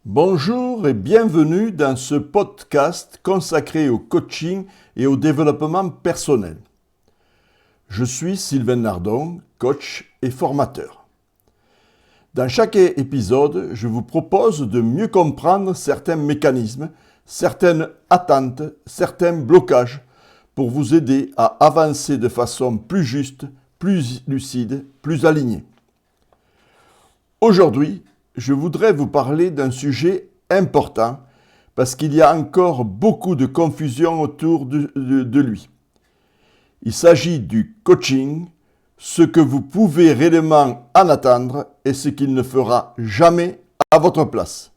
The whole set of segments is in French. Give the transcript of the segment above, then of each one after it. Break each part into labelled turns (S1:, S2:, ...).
S1: Bonjour et bienvenue dans ce podcast consacré au coaching et au développement personnel. Je suis Sylvain Nardon, coach et formateur. Dans chaque épisode, je vous propose de mieux comprendre certains mécanismes, certaines attentes, certains blocages pour vous aider à avancer de façon plus juste, plus lucide, plus alignée. Aujourd'hui, je voudrais vous parler d'un sujet important parce qu'il y a encore beaucoup de confusion autour de lui. Il s'agit du coaching, ce que vous pouvez réellement en attendre et ce qu'il ne fera jamais à votre place.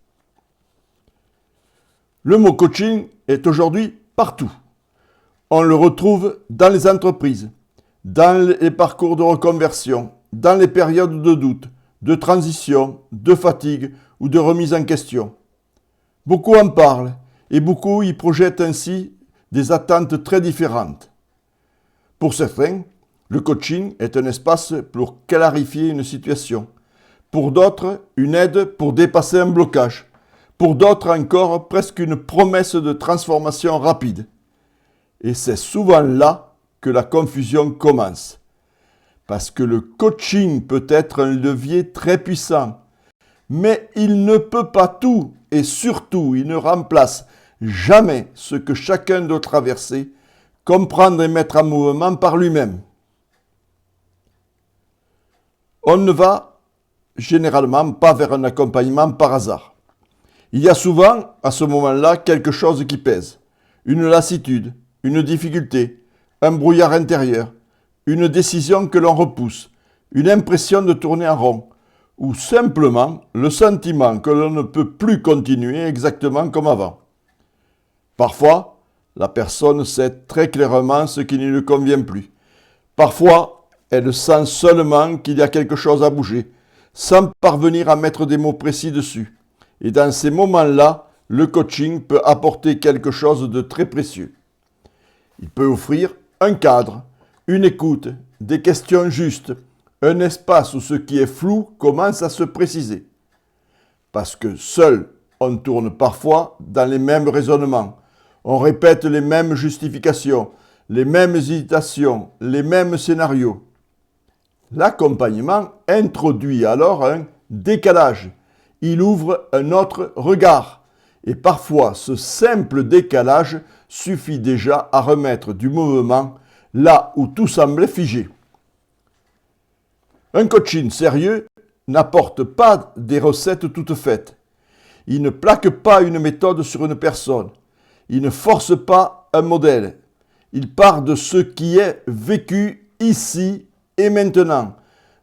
S1: Le mot coaching est aujourd'hui partout. On le retrouve dans les entreprises, dans les parcours de reconversion, dans les périodes de doute, de transition, de fatigue ou de remise en question. Beaucoup en parlent et beaucoup y projettent ainsi des attentes très différentes. Pour certains, le coaching est un espace pour clarifier une situation. Pour d'autres, une aide pour dépasser un blocage. Pour d'autres encore, presque une promesse de transformation rapide. Et c'est souvent là que la confusion commence. Parce que le coaching peut être un levier très puissant, mais il ne peut pas tout et surtout il ne remplace jamais ce que chacun doit traverser, comprendre et mettre en mouvement par lui-même. On ne va généralement pas vers un accompagnement par hasard. Il y a souvent, à ce moment-là, quelque chose qui pèse. Une lassitude, une difficulté, un brouillard intérieur, une décision que l'on repousse, une impression de tourner en rond, ou simplement le sentiment que l'on ne peut plus continuer exactement comme avant. Parfois, la personne sait très clairement ce qui ne lui convient plus. Parfois, elle sent seulement qu'il y a quelque chose à bouger, sans parvenir à mettre des mots précis dessus. Et dans ces moments-là, le coaching peut apporter quelque chose de très précieux. Il peut offrir un cadre, une écoute, des questions justes, un espace où ce qui est flou commence à se préciser. Parce que seul, on tourne parfois dans les mêmes raisonnements. On répète les mêmes justifications, les mêmes hésitations, les mêmes scénarios. L'accompagnement introduit alors un décalage. Il ouvre un autre regard. Et parfois, ce simple décalage suffit déjà à remettre du mouvement là où tout semblait figé. Un coaching sérieux n'apporte pas des recettes toutes faites. Il ne plaque pas une méthode sur une personne. Il ne force pas un modèle. Il part de ce qui est vécu ici et maintenant,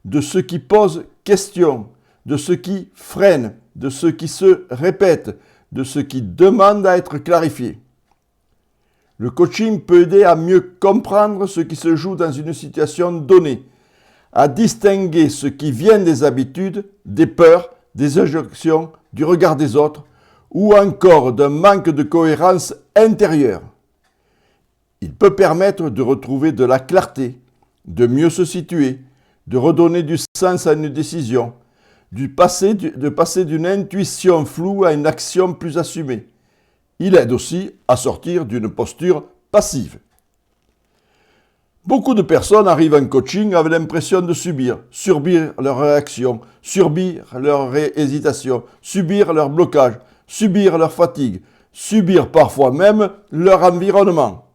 S1: de ce qui pose question, de ce qui freine, de ce qui se répète, de ce qui demande à être clarifié. Le coaching peut aider à mieux comprendre ce qui se joue dans une situation donnée, à distinguer ce qui vient des habitudes, des peurs, des injonctions, du regard des autres, ou encore d'un manque de cohérence intérieure. Il peut permettre de retrouver de la clarté, de mieux se situer, de redonner du sens à une décision, de passer d'une intuition floue à une action plus assumée. Il aide aussi à sortir d'une posture passive. Beaucoup de personnes arrivent en coaching avec l'impression de subir leurs réactions, subir leurs hésitations, subir leurs blocages, subir leur fatigue, subir parfois même leur environnement.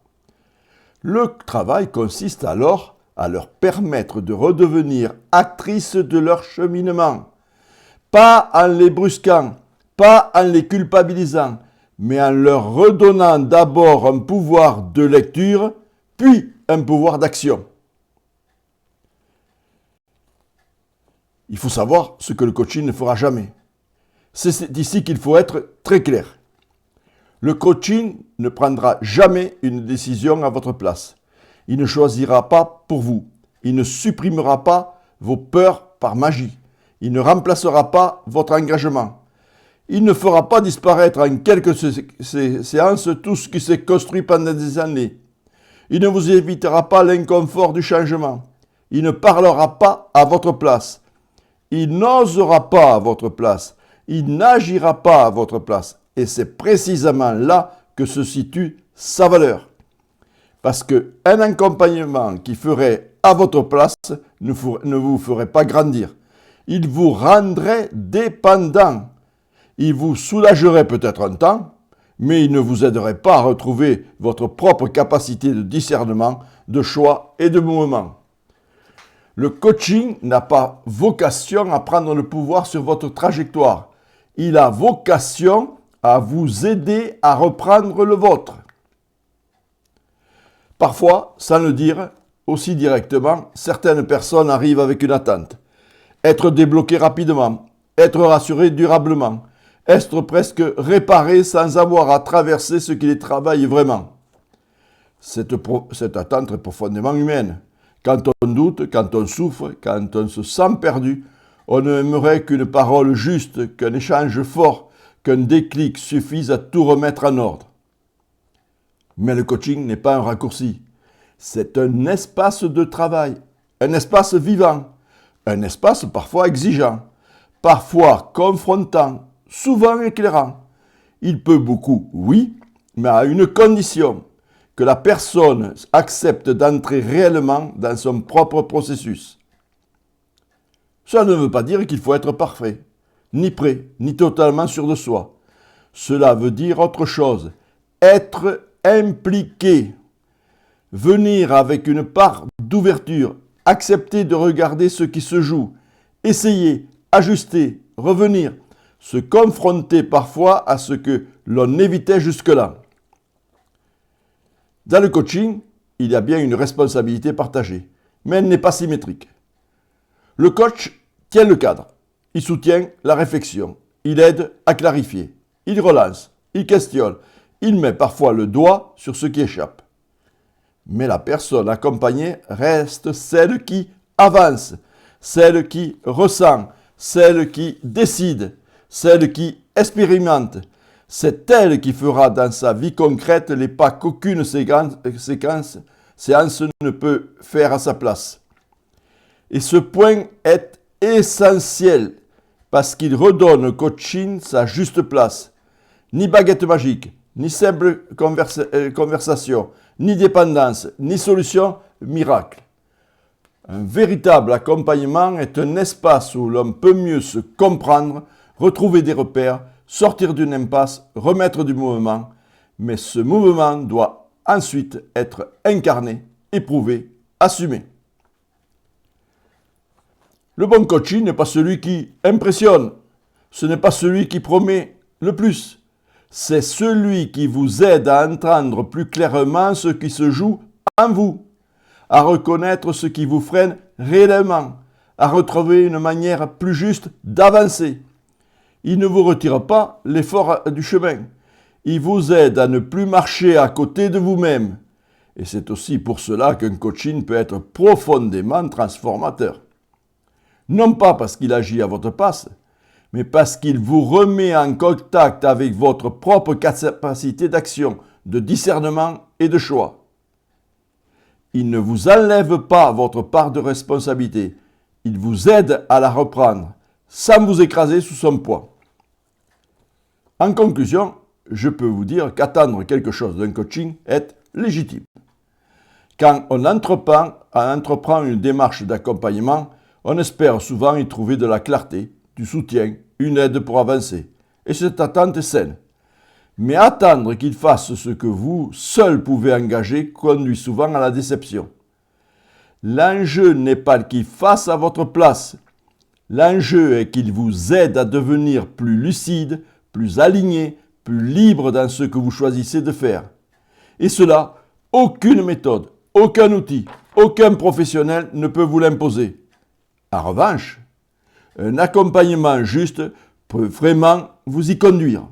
S1: Le travail consiste alors à leur permettre de redevenir actrices de leur cheminement, pas en les brusquant, pas en les culpabilisant, mais en leur redonnant d'abord un pouvoir de lecture, puis un pouvoir d'action. Il faut savoir ce que le coaching ne fera jamais. C'est ici qu'il faut être très clair. Le coaching ne prendra jamais une décision à votre place. Il ne choisira pas pour vous. Il ne supprimera pas vos peurs par magie. Il ne remplacera pas votre engagement. Il ne fera pas disparaître en quelques séances tout ce qui s'est construit pendant des années. Il ne vous évitera pas l'inconfort du changement. Il ne parlera pas à votre place. Il n'osera pas à votre place. Il n'agira pas à votre place. Et c'est précisément là que se situe sa valeur. Parce qu'un accompagnement qui ferait à votre place ne vous ferait pas grandir. Il vous rendrait dépendant. Il vous soulagerait peut-être un temps, mais il ne vous aiderait pas à retrouver votre propre capacité de discernement, de choix et de mouvement. Le coaching n'a pas vocation à prendre le pouvoir sur votre trajectoire. Il a vocation à vous aider à reprendre le vôtre. Parfois, sans le dire, aussi directement, certaines personnes arrivent avec une attente. Être débloqué rapidement, être rassuré durablement, être presque réparé sans avoir à traverser ce qui les travaille vraiment. Cette attente est profondément humaine. Quand on doute, quand on souffre, quand on se sent perdu, on aimerait qu'une parole juste, qu'un échange fort, qu'un déclic suffise à tout remettre en ordre. Mais le coaching n'est pas un raccourci. C'est un espace de travail, un espace vivant, un espace parfois exigeant, parfois confrontant, souvent éclairant. Il peut beaucoup, oui, mais à une condition, que la personne accepte d'entrer réellement dans son propre processus. Cela ne veut pas dire qu'il faut être parfait, ni prêt, ni totalement sûr de soi. Cela veut dire autre chose, être impliqué, venir avec une part d'ouverture, accepter de regarder ce qui se joue, essayer, ajuster, revenir, se confronter parfois à ce que l'on évitait jusque-là. Dans le coaching, il y a bien une responsabilité partagée, mais elle n'est pas symétrique. Le coach tient le cadre, il soutient la réflexion, il aide à clarifier, il relance, il questionne, il met parfois le doigt sur ce qui échappe. Mais la personne accompagnée reste celle qui avance, celle qui ressent, celle qui décide, celle qui expérimente. C'est elle qui fera dans sa vie concrète les pas qu'aucune séance ne peut faire à sa place. Et ce point est essentiel parce qu'il redonne au coaching sa juste place. Ni baguette magique, ni simple conversation, ni dépendance, ni solution miracle. Un véritable accompagnement est un espace où l'on peut mieux se comprendre, retrouver des repères, sortir d'une impasse, remettre du mouvement, mais ce mouvement doit ensuite être incarné, éprouvé, assumé. Le bon coaching n'est pas celui qui impressionne, ce n'est pas celui qui promet le plus, c'est celui qui vous aide à entendre plus clairement ce qui se joue en vous, à reconnaître ce qui vous freine réellement, à retrouver une manière plus juste d'avancer. Il ne vous retire pas l'effort du chemin. Il vous aide à ne plus marcher à côté de vous-même. Et c'est aussi pour cela qu'un coaching peut être profondément transformateur. Non pas parce qu'il agit à votre place, mais parce qu'il vous remet en contact avec votre propre capacité d'action, de discernement et de choix. Il ne vous enlève pas votre part de responsabilité. Il vous aide à la reprendre, sans vous écraser sous son poids. En conclusion, je peux vous dire qu'attendre quelque chose d'un coaching est légitime. Quand on entreprend une démarche d'accompagnement, on espère souvent y trouver de la clarté, du soutien, une aide pour avancer. Et cette attente est saine. Mais attendre qu'il fasse ce que vous seul pouvez engager conduit souvent à la déception. L'enjeu n'est pas qu'il fasse à votre place. L'enjeu est qu'il vous aide à devenir plus lucide, plus aligné, plus libre dans ce que vous choisissez de faire. Et cela, aucune méthode, aucun outil, aucun professionnel ne peut vous l'imposer. En revanche, un accompagnement juste peut vraiment vous y conduire.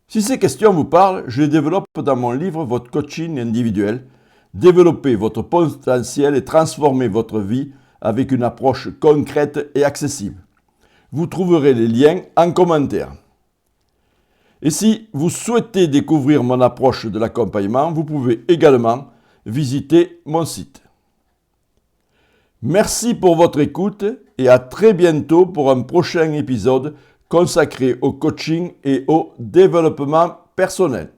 S1: Si ces questions vous parlent, je les développe dans mon livre Votre coaching individuel, développer votre potentiel et transformer votre vie avec une approche concrète et accessible. Vous trouverez les liens en commentaire. Et si vous souhaitez découvrir mon approche de l'accompagnement, vous pouvez également visiter mon site. Merci pour votre écoute et à très bientôt pour un prochain épisode consacré au coaching et au développement personnel.